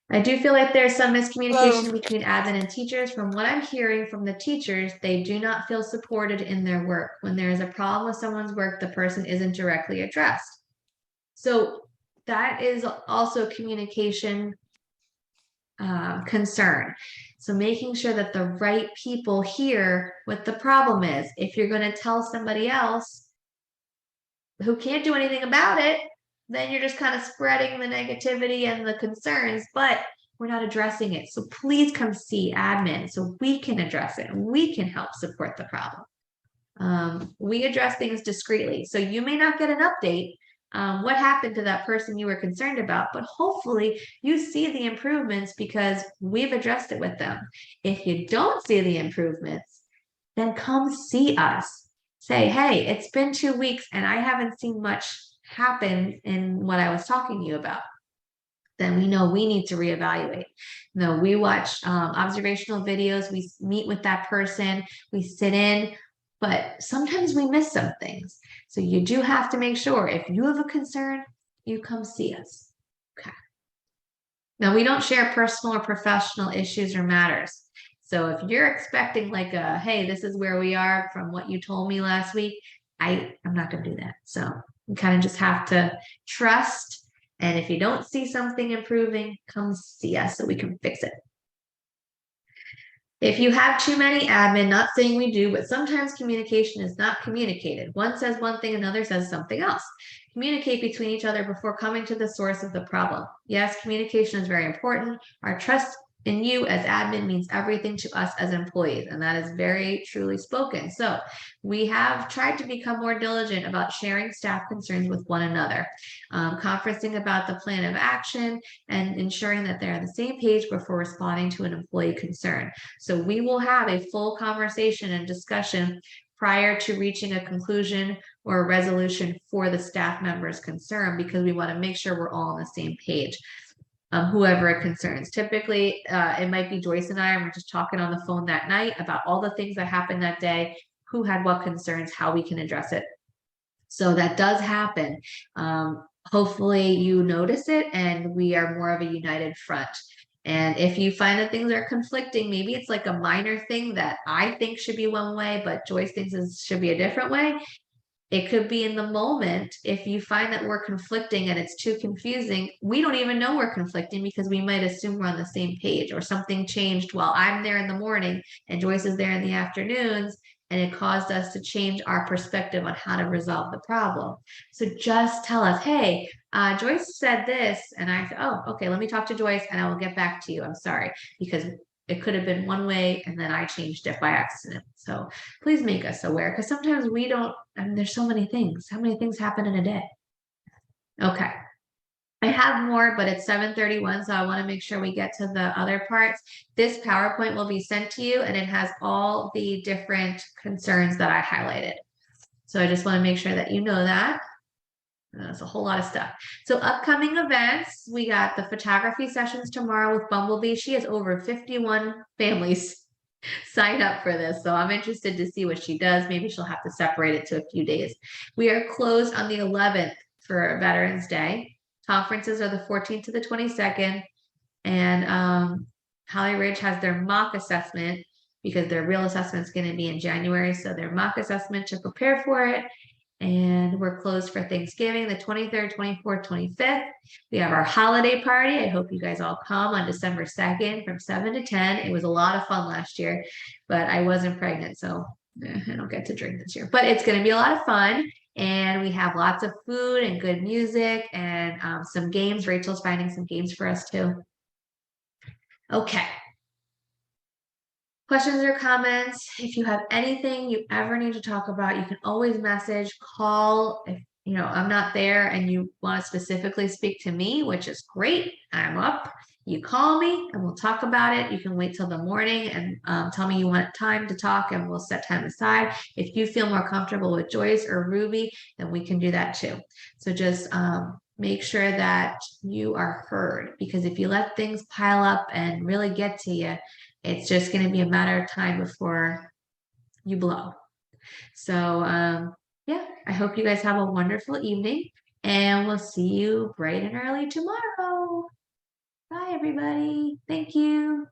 I do feel like there's some miscommunication between admin and teachers. From what I'm hearing from the teachers, they do not feel supported in their work. When there is a problem with someone's work, the person isn't directly addressed. So that is also communication concern. So making sure that the right people hear what the problem is. If you're going to tell somebody else who can't do anything about it, then you're just kind of spreading the negativity and the concerns, but we're not addressing it. So please come see admin so we can address it and we can help support the problem. We address things discreetly. So you may not get an update what happened to that person you were concerned about, but hopefully you see the improvements because we've addressed it with them. If you don't see the improvements, then come see us. Say, hey, it's been 2 weeks and I haven't seen much happen in what I was talking to you about. Then we know we need to reevaluate. No, we watch observational videos, we meet with that person, we sit in, but sometimes we miss some things. So you do have to make sure if you have a concern, you come see us. Okay. Now we don't share personal or professional issues or matters. So if you're expecting like a, hey, this is where we are from what you told me last week, I'm not going to do that. So you kind of just have to trust. And if you don't see something improving, come see us so we can fix it. If you have too many admin, not saying we do, but sometimes communication is not communicated. One says one thing, another says something else. Communicate between each other before coming to the source of the problem. Yes, communication is very important. Our trust in you as admin means everything to us as employees, and that is very truly spoken. So we have tried to become more diligent about sharing staff concerns with one another, conferencing about the plan of action, and ensuring that they're on the same page before responding to an employee concern. So we will have a full conversation and discussion prior to reaching a conclusion or a resolution for the staff member's concern, because we want to make sure we're all on the same page. Whoever it concerns. Typically, it might be Joyce and I, and we're just talking on the phone that night about all the things that happened that day, who had what concerns, how we can address it. So that does happen. Hopefully you notice it and we are more of a united front. And if you find that things are conflicting, maybe it's like a minor thing that I think should be one way, but Joyce thinks it should be a different way. It could be in the moment. If you find that we're conflicting and it's too confusing, we don't even know we're conflicting because we might assume we're on the same page, or something changed while I'm there in the morning and Joyce is there in the afternoons, and it caused us to change our perspective on how to resolve the problem. So just tell us, hey, Joyce said this, and I said, oh, okay, let me talk to Joyce and I will get back to you. I'm sorry, because it could have been one way and then I changed it by accident. So please make us aware, because sometimes we don't, I mean, there's so many things. How many things happen in a day? Okay. I have more, but it's 7:31, so I want to make sure we get to the other parts. This PowerPoint will be sent to you, and it has all the different concerns that I highlighted. So I just want to make sure that you know that. That's a whole lot of stuff. So upcoming events, we got the photography sessions tomorrow with Bumblebee. She has over 51 families sign up for this. So I'm interested to see what she does. Maybe she'll have to separate it to a few days. We are closed on the 11th for Veterans Day. Conferences are the 14th to the 22nd. And Holly Ridge has their mock assessment because their real assessment is going to be in January. So their mock assessment to prepare for it. And we're closed for Thanksgiving, the 23rd, 24th, 25th. We have our holiday party. I hope you guys all come on December 2nd from 7 to 10. It was a lot of fun last year, but I wasn't pregnant, so I don't get to drink this year. But it's going to be a lot of fun. And we have lots of food and good music and some games. Rachel's finding some games for us too. Okay. Questions or comments? If you have anything you ever need to talk about, you can always message, call. If I'm not there and you want to specifically speak to me, which is great, I'm up. You call me and we'll talk about it. You can wait till the morning and tell me you want time to talk and we'll set time aside. If you feel more comfortable with Joyce or Ruby, then we can do that too. So just make sure that you are heard, because if you let things pile up and really get to you, it's just going to be a matter of time before you blow. So yeah, I hope you guys have a wonderful evening and we'll see you bright and early tomorrow. Bye, everybody. Thank you.